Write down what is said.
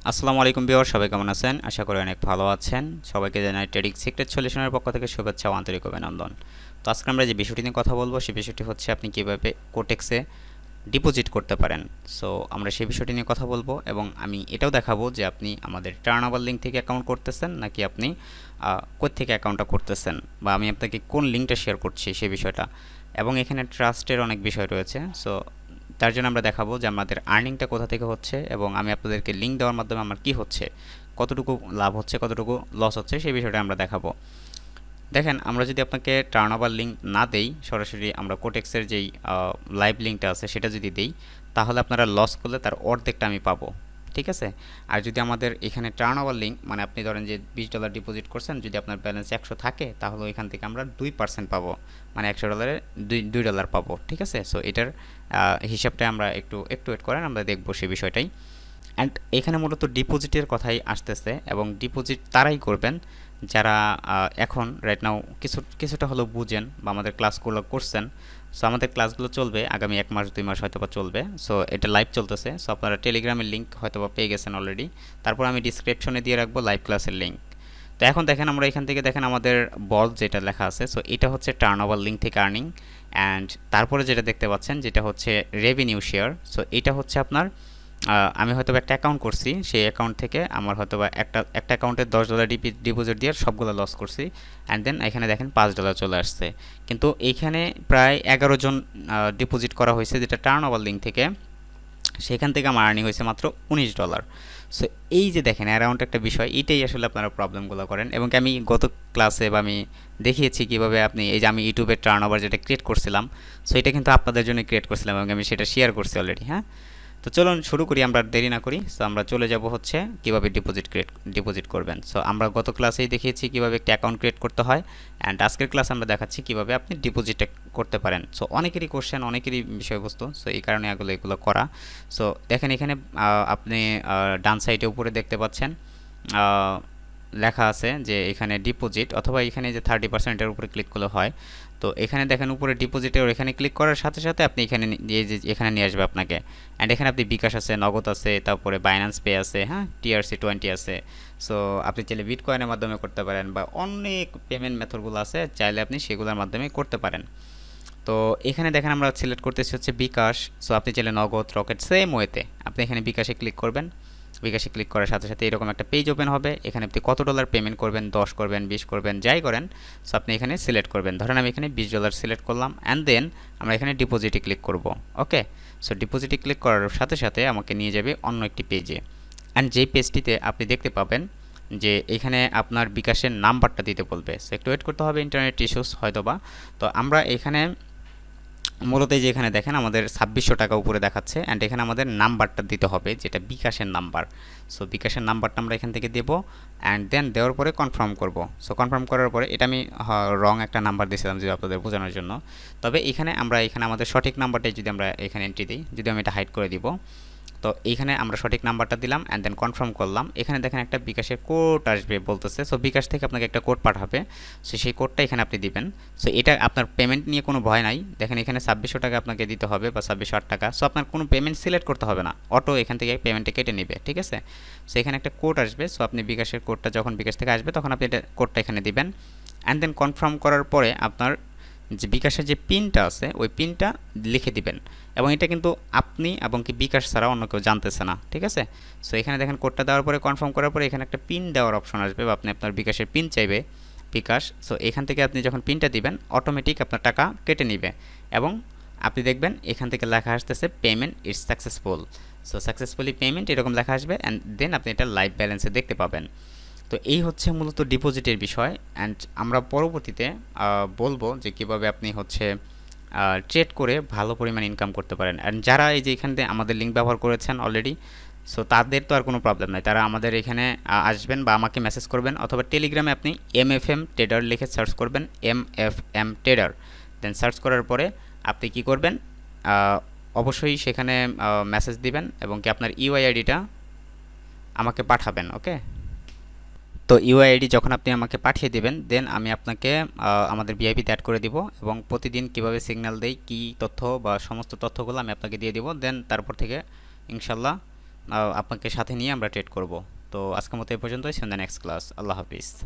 আসসালামু আলাইকুম ভিউয়ার, সবাই কেমন আছেন? আশা করি অনেক ভালো আছেন। সবাইকে জানাই ট্রেডিং সিক্রেট সলিউশনের পক্ষ থেকে শুভেচ্ছা ও আন্তরিক অভিনন্দন। তো আজকে আমরা যে বিষয়টি নিয়ে কথা বলবো সেই বিষয়টি হচ্ছে আপনি কিভাবে কোটেক্সে ডিপোজিট করতে পারেন। সো আমরা সেই বিষয়টি নিয়ে কথা বলবো এবং আমি এটাও দেখাবো যে আপনি আমাদের টার্নওভার লিঙ্ক থেকে অ্যাকাউন্ট করতেছেন নাকি আপনি কোথা থেকে অ্যাকাউন্টটা করতেছেন, বা আমি আপনাকে কোন লিঙ্কটা শেয়ার করছি সেই বিষয়টা। এবং এখানে ট্রাস্টের অনেক বিষয় রয়েছে। সো তার জন্য আমরা দেখাবো যে আমাদের আর্নিংটা কোথা থেকে হচ্ছে এবং আমি আপনাদেরকে লিঙ্ক দেওয়ার মাধ্যমে আমার কি হচ্ছে, কতটুকু লাভ হচ্ছে, কতটুকু লস হচ্ছে সেই বিষয়টা আমরা দেখাবো। দেখেন, আমরা যদি আপনাকে টার্নওভার লিঙ্ক না দেই, সরাসরি আমরা কোটেক্সের যেই লাইভ লিঙ্কটা আছে সেটা যদি দেই, তাহলে আপনারা লস করলে তার অর্ধেকটা আমি পাবো। ঠিক আছে? আর যদি আমাদের এখানে টার্নওভার লিঙ্ক, মানে আপনি ধরেন যে $20 ডিপোজিট করছেন, যদি আপনার ব্যালেন্স 100 থাকে তাহলে এখান থেকে আমরা 2% পাবো, মানে $100 $2 পাবো। ঠিক আছে? সো এটার হিসাবটা আমরা একটু ওয়েট করেন, আমরা দেখবো সেই বিষয়টাই। অ্যান্ড এখানে মূলত ডিপোজিটের কথাই আসতেছে এবং ডিপোজিট তারাই করবেন যারা এখন রাইট নাও কিছুটা হলেও বুঝেন বা আমাদের ক্লাসগুলো করছেন। সো আমাদের ক্লাসগুলো চলবে আগামী 1 মাস 2 মাস হয়তো বা চলবে। সো এটা লাইভ চলতেছে। সো আপনারা টেলিগ্রামের লিঙ্ক হয়তো বা পেয়ে গেছেন অলরেডি। তারপর আমি ডিসক্রিপশনে দিয়ে রাখবো লাইভ ক্লাসের লিঙ্ক। তো এখন দেখেন, আমরা এখান থেকে দেখেন আমাদের বল যেটা লেখা আছে, সো এটা হচ্ছে টার্নওভার লিঙ্ক থেকে আর্নিং। অ্যান্ড তারপরে যেটা দেখতে পাচ্ছেন যেটা হচ্ছে রেভিনিউ শেয়ার। সো এটা হচ্ছে আপনার আমি হয়তো একটা অ্যাকাউন্ট করছি, সেই অ্যাকাউন্ট থেকে আমার হয়তো বা একটা অ্যাকাউন্টে $10 ডিপোজিট দিয়ে সবগুলো লস করছি। অ্যান্ড দেন এখানে দেখেন $5 চলে আসছে। কিন্তু এইখানে প্রায় 11 জন ডিপোজিট করা হয়েছে যেটা টার্নওভার লিঙ্ক থেকে, সেখান থেকে আমার আর্নিং হয়েছে মাত্র $19। সো এই যে দেখেন অ্যারাউন্ড একটা বিষয়, এটাই আসলে আপনারা প্রবলেমগুলো করেন। এবং আমি গত ক্লাসে বা আমি দেখিয়েছি কীভাবে আপনি, এই যে আমি ইউটিউবের টার্নওভার যেটা ক্রিয়েট করছিলাম, সো এটা কিন্তু আপনাদের জন্য ক্রিয়েট করছিলাম এবং আমি সেটা শেয়ার করছি অলরেডি। হ্যাঁ, তো চলুন শুরু করি, আমরা দেরি না করি। সো আমরা চলে যাব হচ্ছে কিভাবে ডিপোজিট করবেন। সো আমরা গত ক্লাসেই দেখিয়েছি কিভাবে একটা অ্যাকাউন্ট ক্রিয়েট করতে হয়, অ্যান্ড আজকের ক্লাস আমরা দেখাচ্ছি কিভাবে আপনি ডিপোজিটটা করতে পারেন। সো অনেকেরই কোশ্চেন, অনেকেরই বিষয়বস্তু, সো এই কারণে এগুলো করা। সো দেখেন এখানে আপনি ডান সাইডে উপরে দেখতে পাচ্ছেন লেখা আছে যে এখানে ডিপোজিট, অথবা এখানে যে 30%-এর উপরে ক্লিক করলে হয়। তো এখানে দেখেন উপরে ডিপোজিটে, এখানে ক্লিক করার সাথে সাথে আপনি এখানে এই যে এখানে নিয়ে আসবে আপনাকে। অ্যান্ড এখানে আপনি বিকাশ আছে, নগদ আছে, তারপরে বাইন্যান্স পে আছে, হ্যাঁ, TRC20 আছে। সো আপনি চাইলে বিটকয়েনের মাধ্যমে করতে পারেন বা অনেক পেমেন্ট মেথডগুলো আছে, চাইলে আপনি সেগুলোর মাধ্যমে করতে পারেন। তো এখানে দেখেন আমরা সিলেক্ট করতেছি হচ্ছে বিকাশ। সো আপনি চাইলে নগদ, রকেট, সেম ওয়েতে আপনি এখানে বিকাশে ক্লিক করবেন। বিকাশে ক্লিক করার সাথে সাথে এরকম একটা পেজ ওপেন হবে। এখানে আপনি কত ডলার পেমেন্ট করবেন, 10 করবেন, 20 করবেন, যাই করেন। সো আপনি এখানে সিলেক্ট করবেন। ধরেন আমি এখানে $20 সিলেক্ট করলাম, অ্যান্ড দেন আমরা এখানে ডিপোজিটে ক্লিক করব। ওকে, সো ডিপোজিটে ক্লিক করার সাথে সাথে আমাকে নিয়ে যাবে অন্য একটি পেজে। অ্যান্ড যেই পেজটিতে আপনি দেখতে পাবেন যে এখানে আপনার বিকাশের নাম্বারটা দিতে বলবে। সো একটু ওয়েট করতে হবে, ইন্টারনেট ইস্যুস হয়তোবা। তো আমরা এখানে মূলত এই যে এখানে দেখেন আমাদের 2600 টাকা উপরে দেখাচ্ছে, অ্যান্ড এখানে আমাদের নাম্বারটা দিতে হবে যেটা বিকাশের নাম্বার। সো বিকাশের নাম্বারটা আমরা এখান থেকে দেবো, অ্যান্ড দেন দেওয়ার পরে কনফার্ম করব। সো কনফার্ম করার পরে, এটা আমি রং একটা নাম্বার দিয়েছিলাম যদি আপনাদের বোঝানোর জন্য। তবে এখানে আমাদের সঠিক নাম্বারটাই যদি আমরা এখানে এন্ট্রি দিই, যদি আমি এটা হাইড করে দিব। তো এইখানে আমরা সঠিক নাম্বারটা দিলাম, অ্যান্ড দেন কনফার্ম করলাম। এখানে দেখেন একটা বিকাশের কোড আসবে বলতেছে। সো বিকাশ থেকে আপনাকে একটা কোড পাঠাবে। সো সেই কোডটা এখানে আপনি দিবেন। সো এটা আপনার পেমেন্ট নিয়ে কোনো ভয় নাই। দেখেন এখানে 2600 টাকা আপনাকে দিতে হবে বা 2608 টাকা। সো আপনার কোনো পেমেন্ট সিলেক্ট করতে হবে না, অটো এখান থেকে পেমেন্টটা কেটে নেবে। ঠিক আছে? সো এখানে একটা কোড আসবে। সো আপনি বিকাশের কোডটা যখন বিকাশ থেকে আসবে তখন আপনি এটা কোডটা এখানে দিবেন, অ্যান্ড দেন কনফার্ম করার পরে আপনার যে বিকাশের যে পিনটা আছে ওই পিনটা লিখে দিবেন। এবং এটা কিন্তু আপনি এবং কি বিকাশ ছাড়া অন্য কেউ জানতেছে না। ঠিক আছে? সো এখানে দেখেন কোডটা দেওয়ার পরে, কনফার্ম করার পরে এখানে একটা পিন দেওয়ার অপশন আসবে, বা আপনি আপনার বিকাশের পিন চাইবে বিকাশ। সো এখান থেকে আপনি যখন পিনটা দিবেন অটোমেটিক আপনার টাকা কেটে নেবে, এবং আপনি দেখবেন এখান থেকে লেখা আসতেছে payment is successful. So successfully payment এরকম লেখা আসবে, অ্যান্ড দেন আপনি এটা লাইভ ব্যালেন্সে দেখতে পাবেন। তো এই হচ্ছে মূলত ডিপোজিটের বিষয়। অ্যান্ড আমরা পরবর্তীতে বলবো যে কীভাবে আপনি হচ্ছে ট্রেড করে ভালো পরিমাণ ইনকাম করতে পারেন। অ্যান্ড যারা এই যে এখান থেকে আমাদের লিঙ্ক ব্যবহার করেছেন অলরেডি, সো তাদের তো আর কোনো প্রবলেম নাই, তারা আমাদের এখানে আসবেন বা আমাকে মেসেজ করবেন, অথবা টেলিগ্রামে আপনি MFM ট্রেডার লিখে সার্চ করবেন, MFM ট্রেডার। দেন সার্চ করার পরে আপনি কি করবেন, অবশ্যই সেখানে মেসেজ দিবেন এবং কি আপনার ইউআইআইডিটা আমাকে পাঠাবেন। ওকে, তো ইউআইডি যখন আপনি আমাকে পাঠিয়ে দিবেন, দেন আমি আপনাকে আমাদের ভিআইপিতে অ্যাড করে দিব, এবং প্রতিদিন কিভাবে সিগন্যাল দেই, কী তথ্য বা সমস্ত তথ্যগুলো আমি আপনাকে দিয়ে দিব। দেন তারপর থেকে ইনশাল্লাহ আপনাকে সাথে নিয়ে আমরা ট্রেড করব। তো আজকের মতো এই পর্যন্তই। See you in the next class. আল্লাহ হাফিজ।